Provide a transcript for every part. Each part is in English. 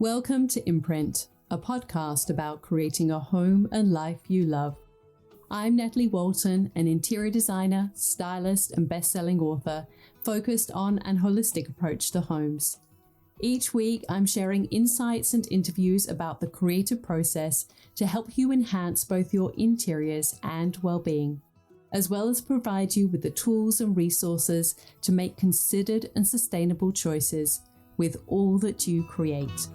Welcome to Imprint, a podcast about creating a home and life you love. I'm Natalie Walton, an interior designer, stylist, and best-selling author focused on an holistic approach to homes. Each week, I'm sharing insights and interviews about the creative process to help you enhance both your interiors and well-being, as well as provide you with the tools and resources to make considered and sustainable choices with all that you create.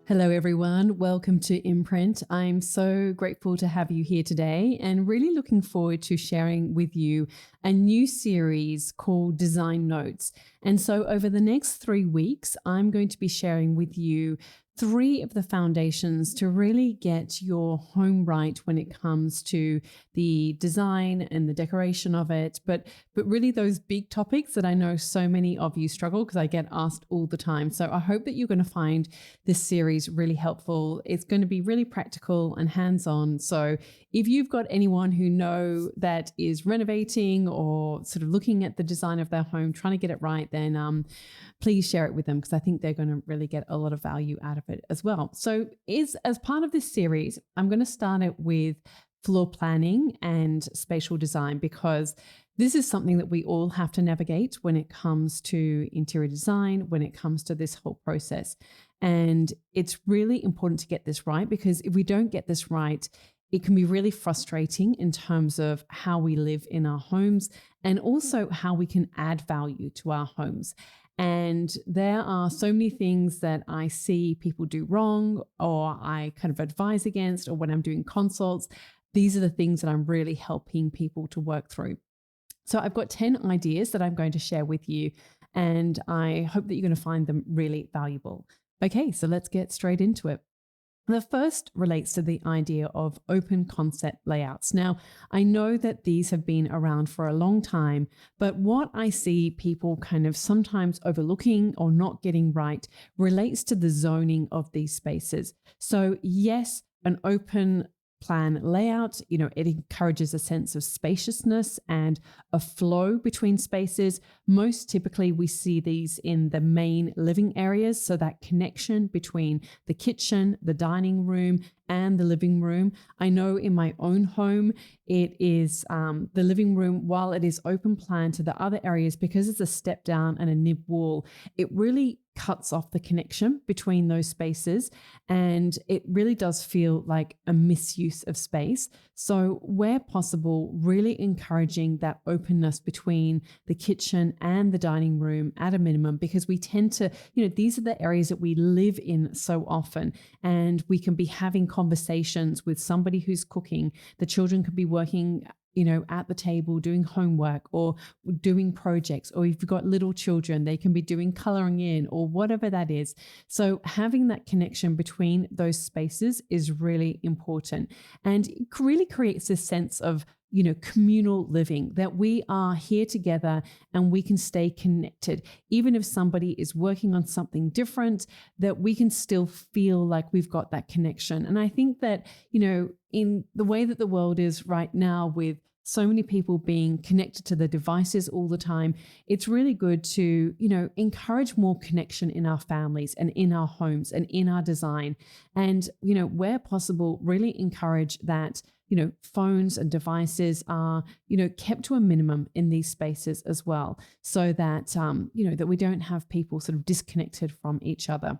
Hello everyone, welcome to Imprint. I'm so grateful to have you here today and really looking forward to sharing with you a new series called Design Notes. And so over the next 3 weeks, I'm going to be sharing with you 3 of the foundations to really get your home right when it comes to the design and the decoration of it, but really those big topics that I know so many of you struggle because I get asked all the time. So I hope that you're going to find this series really helpful. It's going to be really practical and hands-on. So if you've got anyone who know that is renovating or sort of looking at the design of their home, trying to get it right, then please share it with them because I think they're going to really get a lot of value out of it as well. So as part of this series, I'm going to start it with floor planning and spatial design because this is something that we all have to navigate when it comes to interior design, when it comes to this whole process. And it's really important to get this right because if we don't get this right, it can be really frustrating in terms of how we live in our homes and also how we can add value to our homes. And there are so many things that I see people do wrong or I kind of advise against, or when I'm doing consults, these are the things that I'm really helping people to work through. So I've got 10 ideas that I'm going to share with you, and I hope that you're going to find them really valuable. Okay, so let's get straight into it. The first relates to the idea of open concept layouts. Now, I know that these have been around for a long time, but what I see people kind of sometimes overlooking or not getting right relates to the zoning of these spaces. So yes, an open plan layout, it encourages a sense of spaciousness and a flow between spaces. Most typically, we see these in the main living areas. So that connection between the kitchen, the dining room, and the living room. I know in my own home, it is the living room, while it is open plan to the other areas, because it's a step down and a nib wall, it really cuts off the connection between those spaces. And it really does feel like a misuse of space. So where possible, really encouraging that openness between the kitchen and the dining room at a minimum, because we tend to, these are the areas that we live in so often, and we can be having conversations with somebody who's cooking. The children could be working at the table doing homework or doing projects, or if you've got little children, they can be doing coloring in or whatever that is. So having that connection between those spaces is really important, and it really creates this sense of communal living, that we are here together and we can stay connected. Even if somebody is working on something different, that we can still feel like we've got that connection. And I think that, in the way that the world is right now, with so many people being connected to the devices all the time, it's really good to, encourage more connection in our families and in our homes and in our design. And, where possible, really encourage that phones and devices are, kept to a minimum in these spaces as well, so that, that we don't have people sort of disconnected from each other.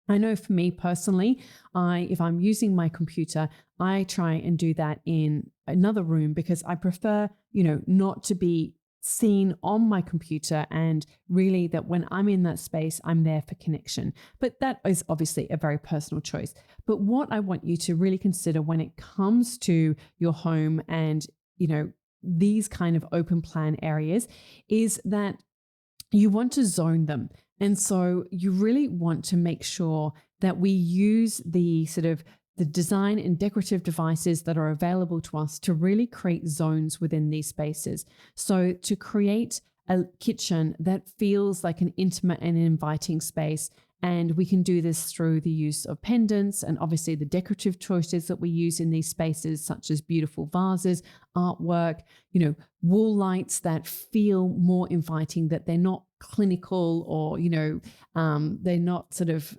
I know for me personally, if I'm using my computer, I try and do that in another room because I prefer, not to be seen on my computer, and really that when I'm in that space, I'm there for connection. But that is obviously a very personal choice. But what I want you to really consider when it comes to your home and, these kind of open plan areas is that you want to zone them. And so you really want to make sure that we use the sort of the design and decorative devices that are available to us to really create zones within these spaces. So to create a kitchen that feels like an intimate and inviting space, And we can do this through the use of pendants and obviously the decorative choices that we use in these spaces, such as beautiful vases, artwork, wall lights that feel more inviting, that they're not clinical or, they're not sort of,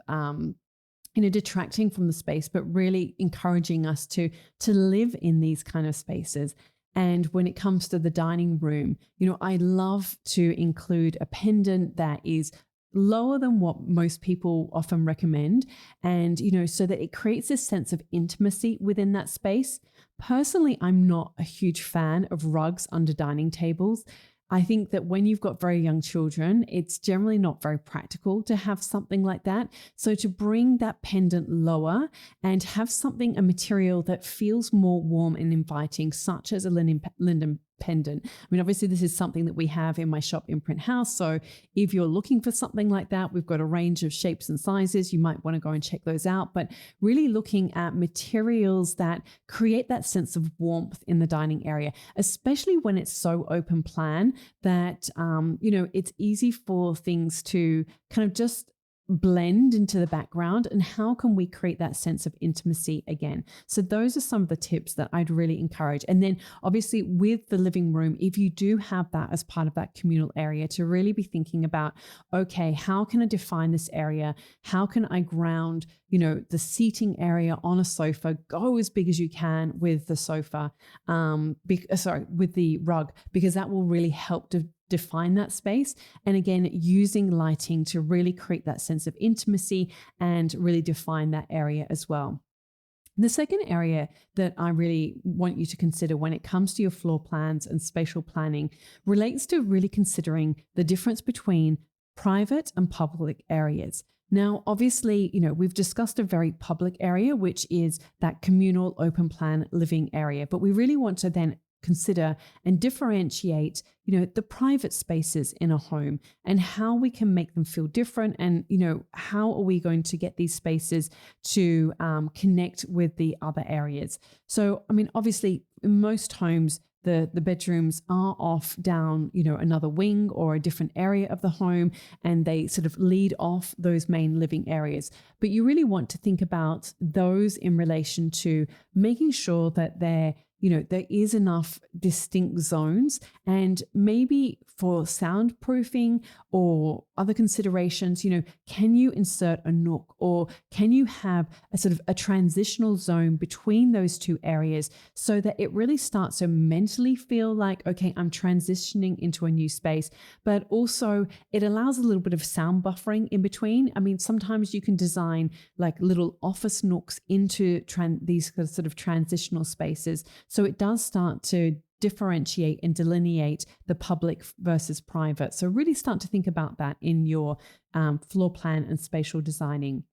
detracting from the space, but really encouraging us to live in these kind of spaces. And when it comes to the dining room, I love to include a pendant that is lower than what most people often recommend. And, so that it creates this sense of intimacy within that space. Personally, I'm not a huge fan of rugs under dining tables. I think that when you've got very young children, it's generally not very practical to have something like that. So to bring that pendant lower and have a material that feels more warm and inviting, such as a linen pendant. I mean, obviously this is something that we have in my shop Imprint House. So if you're looking for something like that, we've got a range of shapes and sizes. You might want to go and check those out, but really looking at materials that create that sense of warmth in the dining area, especially when it's so open plan that, it's easy for things to kind of just blend into the background. And how can we create that sense of intimacy again? So those are some of the tips that I'd really encourage. And then obviously with the living room, if you do have that as part of that communal area, to really be thinking about, okay, how can I define this area? How can I ground, the seating area on a sofa? Go as big as you can with the sofa, with the rug, because that will really help to define that space. And again, using lighting to really create that sense of intimacy and really define that area as well. The second area that I really want you to consider when it comes to your floor plans and spatial planning relates to really considering the difference between private and public areas. Now, obviously, we've discussed a very public area, which is that communal open plan living area, but we really want to then consider and differentiate, the private spaces in a home and how we can make them feel different. And, how are we going to get these spaces to connect with the other areas? So, I mean, obviously, in most homes, the bedrooms are off down, another wing or a different area of the home, and they sort of lead off those main living areas. But you really want to think about those in relation to making sure that there is enough distinct zones, and maybe for soundproofing or other considerations, can you insert a nook, or can you have a sort of a transitional zone between those two areas so that it really starts to mentally feel like, okay, I'm transitioning into a new space, but also it allows a little bit of sound buffering in between. I mean, sometimes you can design like little office nooks into these sort of transitional spaces. So it does start to differentiate and delineate the public versus private. So really start to think about that in your floor plan and spatial designing.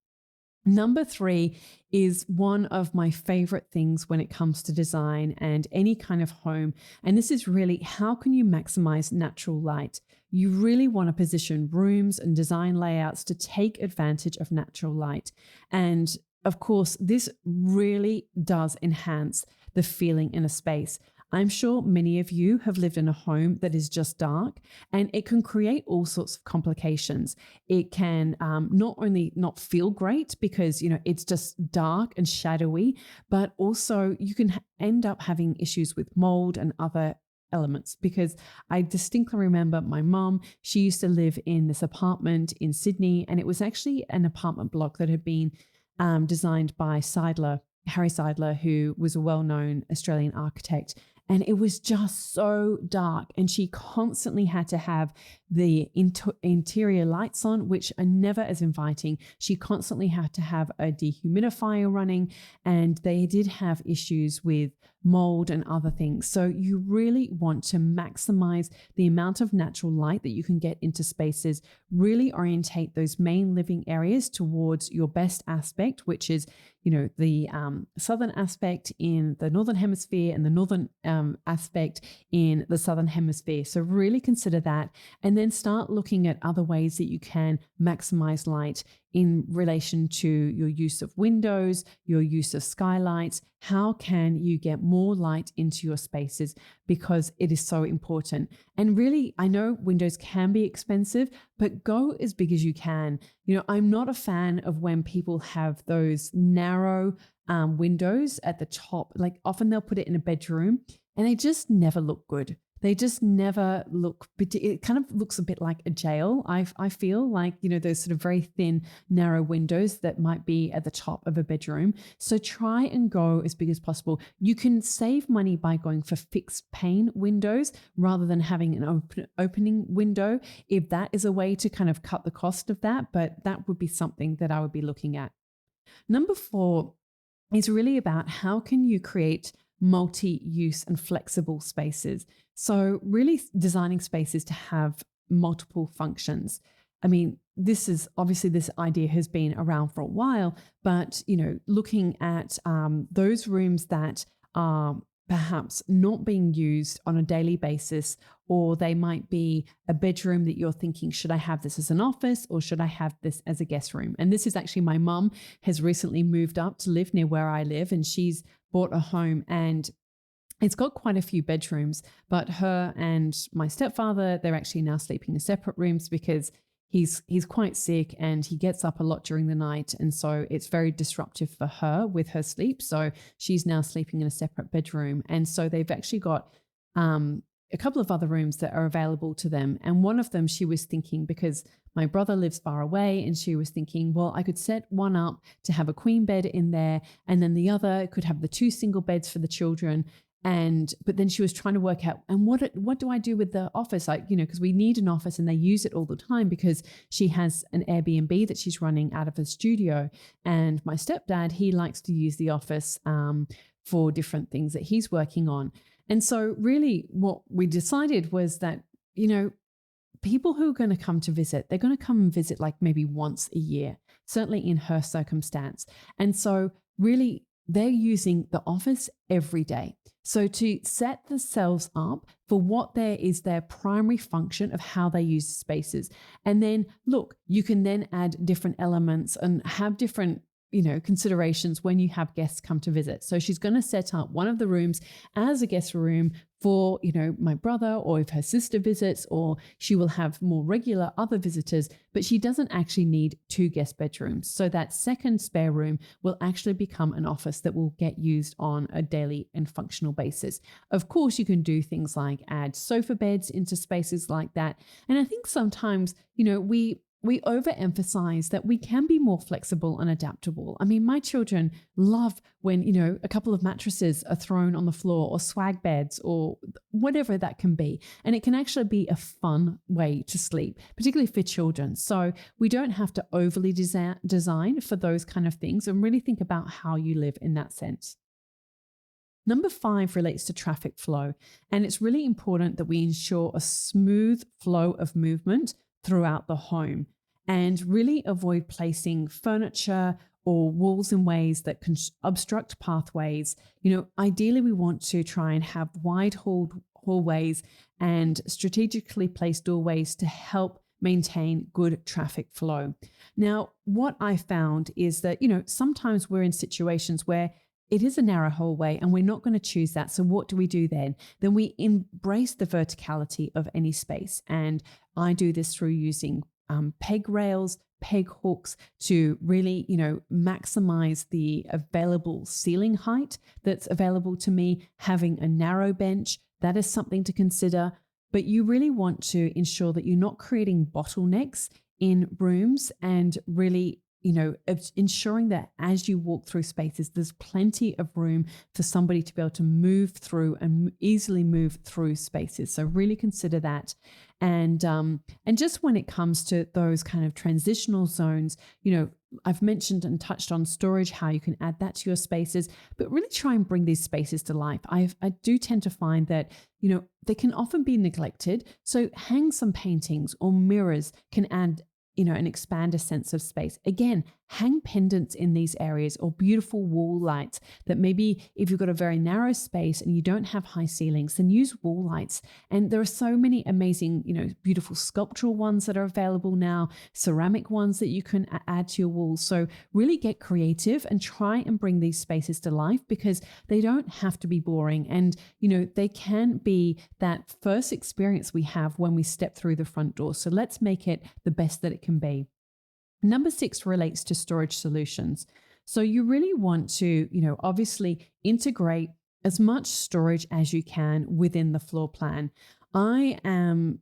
Number 3 is one of my favorite things when it comes to design and any kind of home. And this is really, how can you maximize natural light? You really want to position rooms and design layouts to take advantage of natural light. And of course, this really does enhance the feeling in a space. I'm sure many of you have lived in a home that is just dark, and it can create all sorts of complications. It can not only not feel great because, it's just dark and shadowy, but also you can end up having issues with mold and other elements. Because I distinctly remember my mom, she used to live in this apartment in Sydney, and it was actually an apartment block that had been designed by Harry Seidler, who was a well-known Australian architect. And it was just so dark, and she constantly had to have the interior lights on, which are never as inviting. She constantly had to have a dehumidifier running, and they did have issues with mold and other things. So you really want to maximize the amount of natural light that you can get into spaces, really orientate those main living areas towards your best aspect, which is, the southern aspect in the northern hemisphere and the northern aspect in the southern hemisphere. So really consider that, and then start looking at other ways that you can maximize light in relation to your use of windows, your use of skylights. How can you get more light into your spaces? Because it is so important. And really, I know windows can be expensive, but go as big as you can. I'm not a fan of when people have those narrow windows at the top. Like often they'll put it in a bedroom and they just never look good. They just never look, it kind of looks a bit like a jail. I feel like, those sort of very thin, narrow windows that might be at the top of a bedroom. So try and go as big as possible. You can save money by going for fixed pane windows rather than having an opening window, if that is a way to kind of cut the cost of that. But that would be something that I would be looking at. Number 4 is really about how can you create multi-use and flexible spaces. So really designing spaces to have multiple functions. I mean, this idea has been around for a while, but, looking at those rooms that are perhaps not being used on a daily basis, or they might be a bedroom that you're thinking, should I have this as an office or should I have this as a guest room? And this is actually, my mum has recently moved up to live near where I live, and she's bought a home and it's got quite a few bedrooms, but her and my stepfather, they're actually now sleeping in separate rooms because he's quite sick and he gets up a lot during the night. And so it's very disruptive for her with her sleep. So she's now sleeping in a separate bedroom. And so they've actually got a couple of other rooms that are available to them. And one of them, she was thinking, because my brother lives far away, and she was thinking, well, I could set one up to have a queen bed in there, and then the other could have the 2 single beds for the children. But then she was trying to work out, and what do I do with the office? Like, because we need an office and they use it all the time, because she has an Airbnb that she's running out of a studio. And my stepdad, he likes to use the office for different things that he's working on. And so really what we decided was that, people who are going to come to visit, they're going to come and visit like maybe once a year, certainly in her circumstance. And so really they're using the office every day. So to set themselves up for what there is their primary function of how they use spaces. And then look, you can then add different elements and have different considerations when you have guests come to visit. So she's going to set up one of the rooms as a guest room for, my brother, or if her sister visits, or she will have more regular other visitors, but she doesn't actually need 2 guest bedrooms. So that second spare room will actually become an office that will get used on a daily and functional basis. Of course, you can do things like add sofa beds into spaces like that. And I think sometimes, we overemphasize that we can be more flexible and adaptable. I mean, my children love when, a couple of mattresses are thrown on the floor, or swag beds, or whatever that can be. And it can actually be a fun way to sleep, particularly for children. So we don't have to overly design for those kind of things, and really think about how you live in that sense. Number 5 relates to traffic flow. And it's really important that we ensure a smooth flow of movement throughout the home, and really avoid placing furniture or walls in ways that can obstruct pathways. Ideally we want to try and have wide hallways and strategically placed doorways to help maintain good traffic flow. Now, what I found is that, sometimes we're in situations where it is a narrow hallway and we're not going to choose that. So what do we do then? Then we embrace the verticality of any space. And I do this through using peg rails, peg hooks to really, maximize the available ceiling height that's available to me. Having a narrow bench, that is something to consider. But you really want to ensure that you're not creating bottlenecks in rooms, and really ensuring that as you walk through spaces, there's plenty of room for somebody to be able to move through and easily move through spaces. So really consider that. And just when it comes to those kind of transitional zones, I've mentioned and touched on storage, how you can add that to your spaces, but really try and bring these spaces to life. I do tend to find that, they can often be neglected. So hang some paintings or mirrors can add and expand a sense of space. Again, hang pendants in these areas or beautiful wall lights that maybe if you've got a very narrow space and you don't have high ceilings, then use wall lights. And there are so many amazing, beautiful sculptural ones that are available now, ceramic ones that you can add to your walls. So really get creative and try and bring these spaces to life, because they don't have to be boring. And, they can be that first experience we have when we step through the front door. So let's make it the best that it can be. Number 6 relates to storage solutions. So you really want to, obviously integrate as much storage as you can within the floor plan. I am,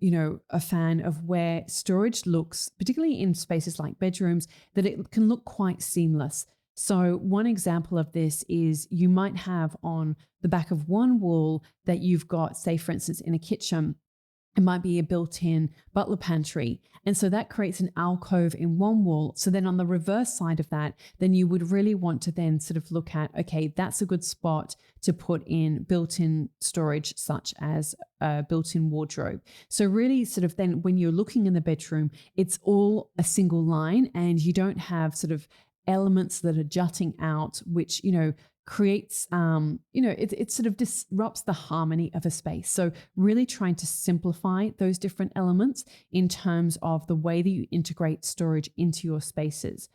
a fan of where storage looks, particularly in spaces like bedrooms, that it can look quite seamless. So one example of this is you might have on the back of one wall that you've got, say, for instance, in a kitchen, it might be a built-in butler pantry. And so that creates an alcove in one wall. So then on the reverse side of that, then you would really want to then sort of look at, okay, that's a good spot to put in built-in storage, such as a built-in wardrobe. So really sort of then when you're looking in the bedroom, it's all a single line and you don't have sort of elements that are jutting out, which, creates, it sort of disrupts the harmony of a space. So really trying to simplify those different elements in terms of the way that you integrate storage into your spaces.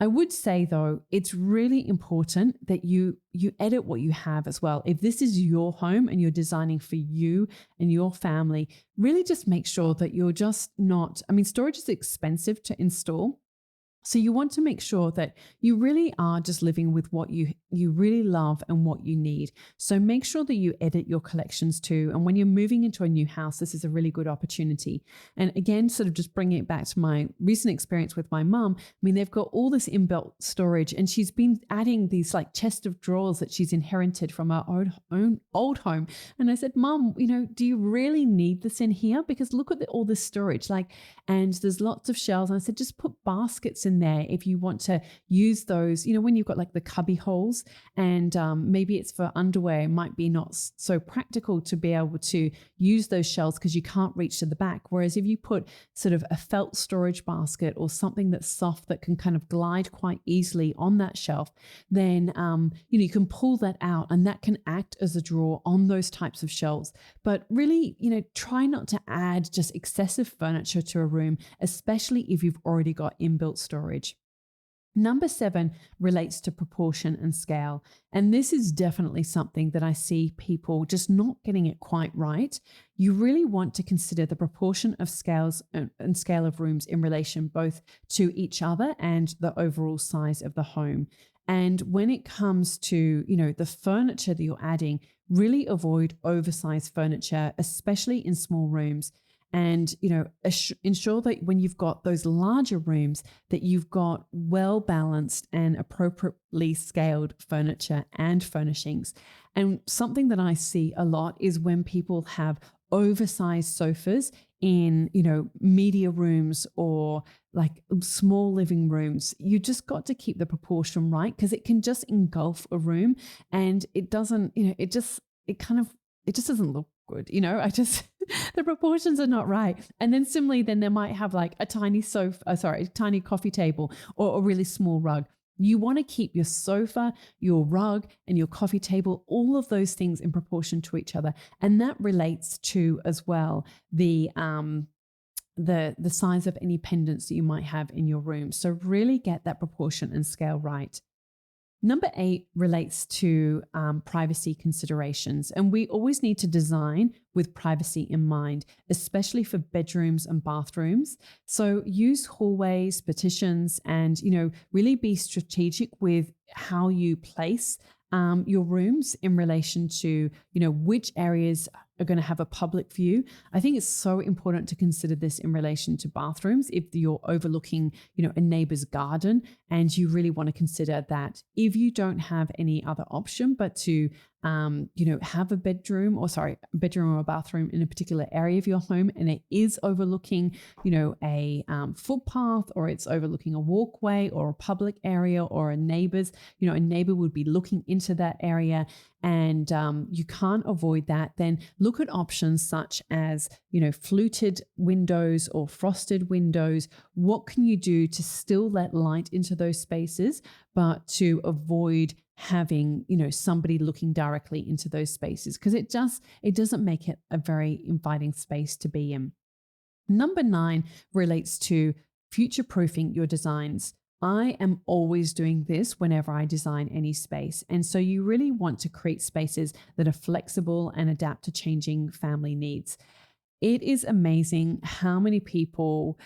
I would say, though, it's really important that you edit what you have as well. If this is your home and you're designing for you and your family, really just make sure that you're just not, storage is expensive to install. So you want to make sure that you really are just living with what you really love and what you need. So make sure that you edit your collections too. And when you're moving into a new house, this is a really good opportunity. And again, sort of just bringing it back to my recent experience with my mum. They've got all this inbuilt storage and she's been adding these like chest of drawers that she's inherited from our own old home. And I said, Mum, do you really need this in here? Because look at all this storage, and there's lots of shelves. And I said, just put baskets in there if you want to use those, when you've got like the cubby holes and maybe it's for underwear, it might be not so practical to be able to use those shelves because you can't reach to the back. Whereas if you put sort of a felt storage basket or something that's soft that can kind of glide quite easily on that shelf, then, you can pull that out and that can act as a drawer on those types of shelves. But really, try not to add just excessive furniture to a room, especially if you've already got inbuilt storage. Number 7 relates to proportion and scale. And this is definitely something that I see people just not getting it quite right. You really want to consider the proportion of scales and scale of rooms in relation both to each other and the overall size of the home. And when it comes to, the furniture that you're adding, really avoid oversized furniture, especially in small rooms. And, ensure that when you've got those larger rooms that you've got well-balanced and appropriately scaled furniture and furnishings. And something that I see a lot is when people have oversized sofas in, media rooms or like small living rooms. You just got to keep the proportion right because it can just engulf a room and it doesn't, it just doesn't look good. The proportions are not right. And then similarly, then they might have like a tiny tiny coffee table or a really small rug. You want to keep your sofa, your rug, and your coffee table, all of those things in proportion to each other. And that relates to as well the size of any pendants that you might have in your room. So really get that proportion and scale right. Number 8 relates to privacy considerations. And we always need to design with privacy in mind, especially for bedrooms and bathrooms. So use hallways, partitions, and, really be strategic with how you place your rooms in relation to, which areas are going to have a public view. I think it's so important to consider this in relation to bathrooms. If you're overlooking, a neighbor's garden and you really want to consider that if you don't have any other option but to have a bedroom or a bathroom in a particular area of your home, and it is overlooking, a footpath, or it's overlooking a walkway or a public area or a neighbor's, a neighbor would be looking into that area, and you can't avoid that, then look at options such as, fluted windows or frosted windows. What can you do to still let light into those spaces, but to avoid having, somebody looking directly into those spaces? Because it doesn't make it a very inviting space to be in. Number 9 relates to future-proofing your designs. I am always doing this whenever I design any space. And so you really want to create spaces that are flexible and adapt to changing family needs. It is amazing how many people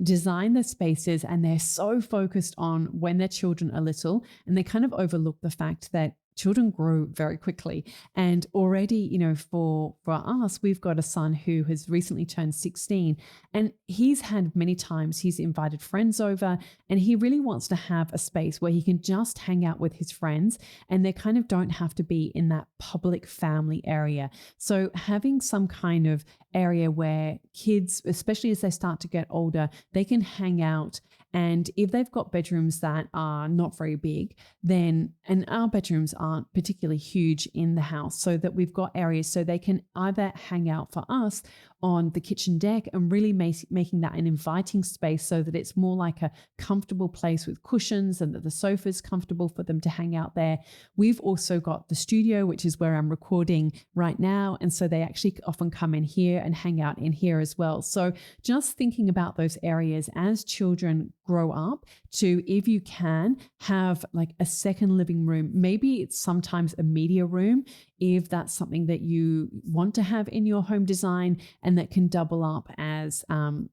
design their spaces, and they're so focused on when their children are little, and they kind of overlook the fact that children grow very quickly. And already, for us, we've got a son who has recently turned 16, and he's had many times he's invited friends over, and he really wants to have a space where he can just hang out with his friends, and they kind of don't have to be in that public family area. So having some kind of area where kids, especially as they start to get older, they can hang out. And if they've got bedrooms that are not very big, then, and our bedrooms aren't particularly huge in the house, so that we've got areas so they can either hang out for us on the kitchen deck and really making that an inviting space, so that it's more like a comfortable place with cushions, and that the sofa's comfortable for them to hang out there. We've also got the studio, which is where I'm recording right now. And so they actually often come in here and hang out in here as well. So just thinking about those areas as children grow up, to, if you can, have like a second living room. Maybe it's sometimes a media room, if that's something that you want to have in your home design, and that can double up as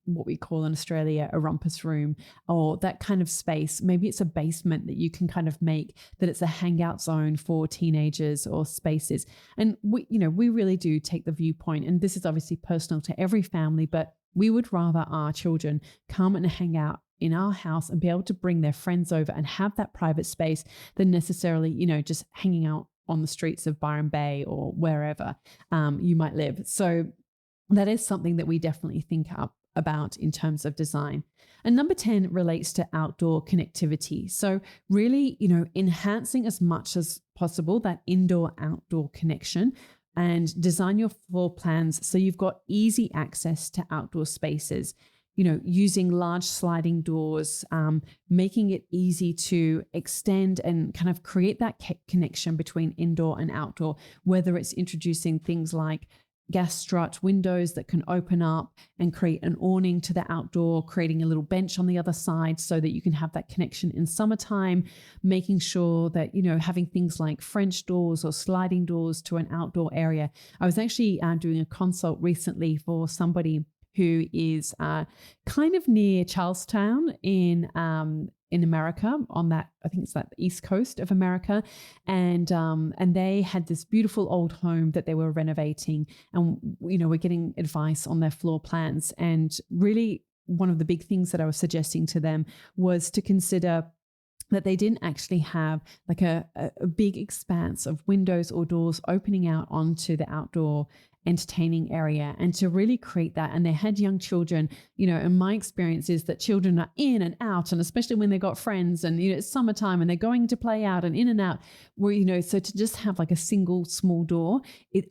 what we call in Australia a rumpus room, or that kind of space. Maybe it's a basement that you can kind of make that it's a hangout zone for teenagers or spaces. And we really do take the viewpoint, and this is obviously personal to every family, but we would rather our children come and hang out in our house and be able to bring their friends over and have that private space than necessarily, just hanging out on the streets of Byron Bay or wherever you might live. So that is something that we definitely think about in terms of design. And number 10 relates to outdoor connectivity. So really, enhancing as much as possible that indoor-outdoor connection, and design your floor plans so you've got easy access to outdoor spaces. Using large sliding doors, making it easy to extend and kind of create that connection between indoor and outdoor, whether it's introducing things like gas strut windows that can open up and create an awning to the outdoor, creating a little bench on the other side so that you can have that connection in summertime, making sure that, having things like French doors or sliding doors to an outdoor area. I was actually doing a consult recently for somebody who is kind of near Charlestown in America, on that, I think it's like the east coast of America, and they had this beautiful old home that they were renovating, and we're getting advice on their floor plans. And really, one of the big things that I was suggesting to them was to consider that they didn't actually have like a big expanse of windows or doors opening out onto the outdoor entertaining area, and to really create that. And they had young children, and my experience is that children are in and out, and especially when they got friends, and it's summertime and they're going to play out and in and out, where so to just have like a single small door,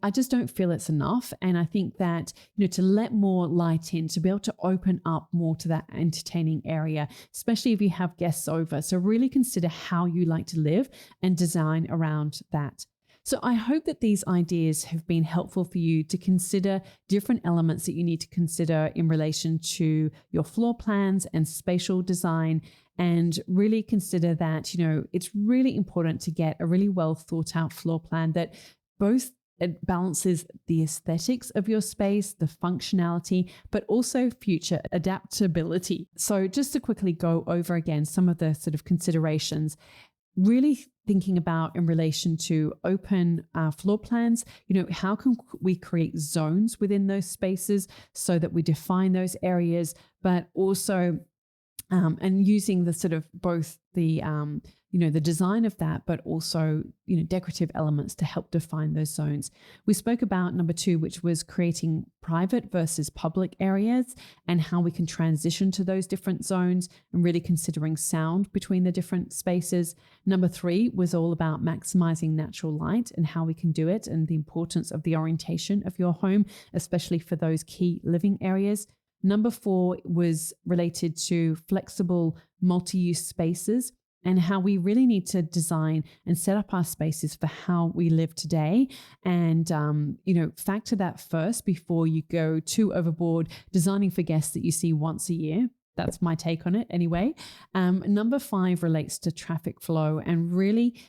I just don't feel it's enough. And I think that to let more light in, to be able to open up more to that entertaining area, especially if you have guests over. So really consider how you like to live and design around that. So I hope that these ideas have been helpful for you to consider different elements that you need to consider in relation to your floor plans and spatial design, and really consider that, it's really important to get a really well thought out floor plan that both it balances the aesthetics of your space, the functionality, but also future adaptability. So just to quickly go over again some of the sort of considerations, really thinking about in relation to open floor plans, how can we create zones within those spaces so that we define those areas, but also and using the sort of both the the design of that, but also decorative elements to help define those zones. We spoke about number 2, which was creating private versus public areas and how we can transition to those different zones and really considering sound between the different spaces. Number 3 was all about maximizing natural light and how we can do it and the importance of the orientation of your home, especially for those key living areas. Number 4 was related to flexible multi-use spaces and how we really need to design and set up our spaces for how we live today. And, factor that first before you go too overboard designing for guests that you see once a year. That's my take on it anyway. Number 5 relates to traffic flow and really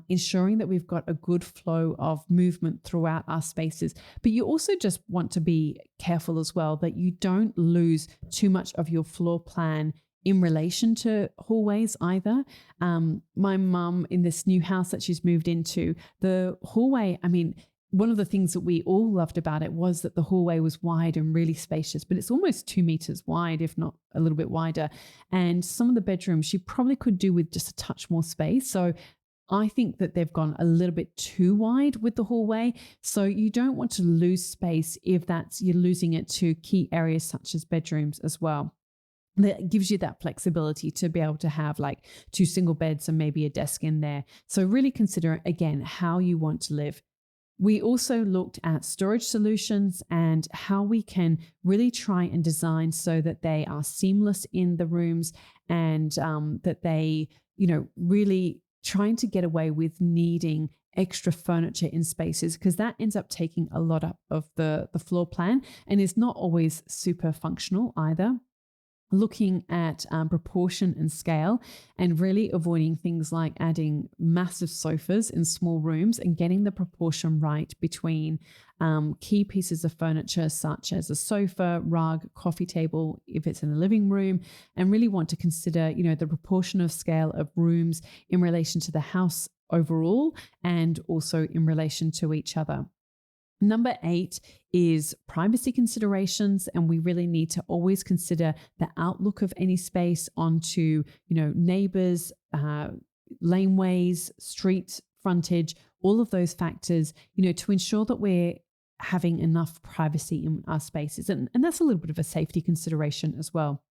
ensuring that we've got a good flow of movement throughout our spaces. But you also just want to be careful as well that you don't lose too much of your floor plan in relation to hallways either. My mum in this new house that she's moved into, the hallway, one of the things that we all loved about it was that the hallway was wide and really spacious, but it's almost 2 meters wide, if not a little bit wider. And some of the bedrooms she probably could do with just a touch more space. So I think that they've gone a little bit too wide with the hallway. So you don't want to lose space if you're losing it to key areas such as bedrooms as well. That gives you that flexibility to be able to have like 2 single beds and maybe a desk in there. So really consider, again, how you want to live. We also looked at storage solutions and how we can really try and design so that they are seamless in the rooms and that they, really trying to get away with needing extra furniture in spaces, because that ends up taking a lot up of the floor plan and is not always super functional either. Looking at proportion and scale and really avoiding things like adding massive sofas in small rooms and getting the proportion right between key pieces of furniture such as a sofa, rug, coffee table if it's in the living room, and really want to consider the proportion of scale of rooms in relation to the house overall and also in relation to each other. Number 8 is privacy considerations, and we really need to always consider the outlook of any space onto, neighbors, laneways, street frontage, all of those factors, to ensure that we're having enough privacy in our spaces. And that's a little bit of a safety consideration as well.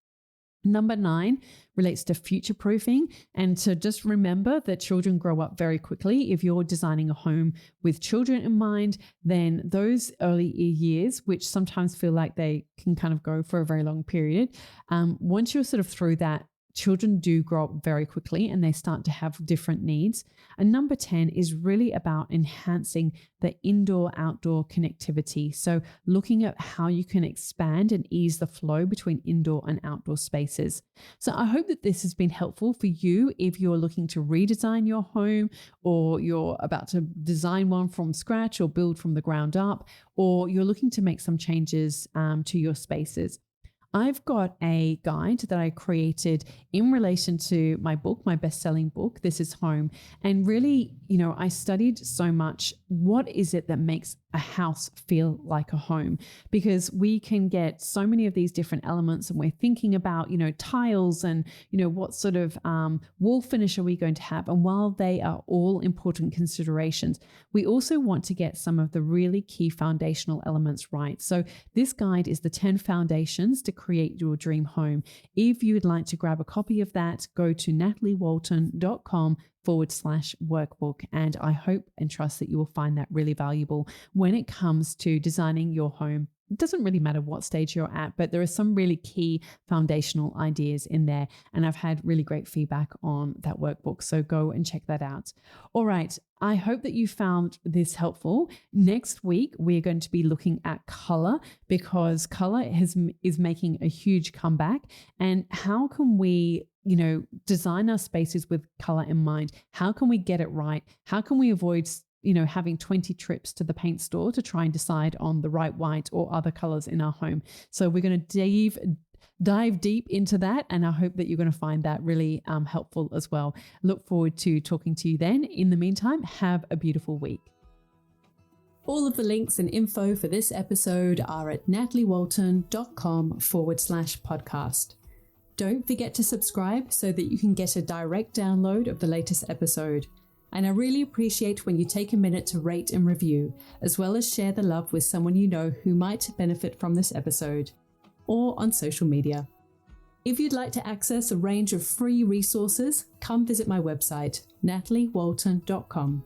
Number 9 relates to future proofing, and to just remember that children grow up very quickly. If you're designing a home with children in mind, then those early years, which sometimes feel like they can kind of go for a very long period, once you're sort of through that, children do grow up very quickly and they start to have different needs. And number 10 is really about enhancing the indoor-outdoor connectivity. So looking at how you can expand and ease the flow between indoor and outdoor spaces. So I hope that this has been helpful for you if you're looking to redesign your home, or you're about to design one from scratch or build from the ground up, or you're looking to make some changes to your spaces. I've got a guide that I created in relation to my book, my best-selling book, This Is Home. And really, I studied so much, what is it that makes a house feel like a home? Because we can get so many of these different elements and we're thinking about, tiles and, what sort of wall finish are we going to have? And while they are all important considerations, we also want to get some of the really key foundational elements right. So this guide is the 10 foundations to create your dream home. If you would like to grab a copy of that, go to nataliewalton.com/workbook. And I hope and trust that you will find that really valuable when it comes to designing your home. It doesn't really matter what stage you're at, but there are some really key foundational ideas in there. And I've had really great feedback on that workbook. So go and check that out. All right. I hope that you found this helpful. Next week, we're going to be looking at color, because color is making a huge comeback. And how can we design our spaces with color in mind? How can we get it right? How can we avoid having 20 trips to the paint store to try and decide on the right white or other colors in our home? So we're going to dive deep into that, and I hope that you're going to find that really helpful as well. Look forward to talking to you then. In the meantime, have a beautiful week. All of the links and info for this episode are at nataliewalton.com/podcast. Don't forget to subscribe so that you can get a direct download of the latest episode. And I really appreciate when you take a minute to rate and review, as well as share the love with someone you know who might benefit from this episode, or on social media. If you'd like to access a range of free resources, come visit my website, nataliewalton.com.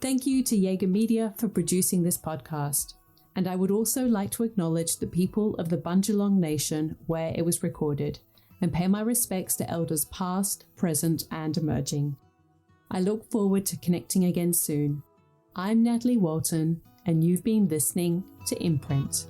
Thank you to Jaeger Media for producing this podcast. And I would also like to acknowledge the people of the Bundjalung Nation where it was recorded, and pay my respects to elders past, present, and emerging. I look forward to connecting again soon. I'm Natalie Walton, and you've been listening to Imprint.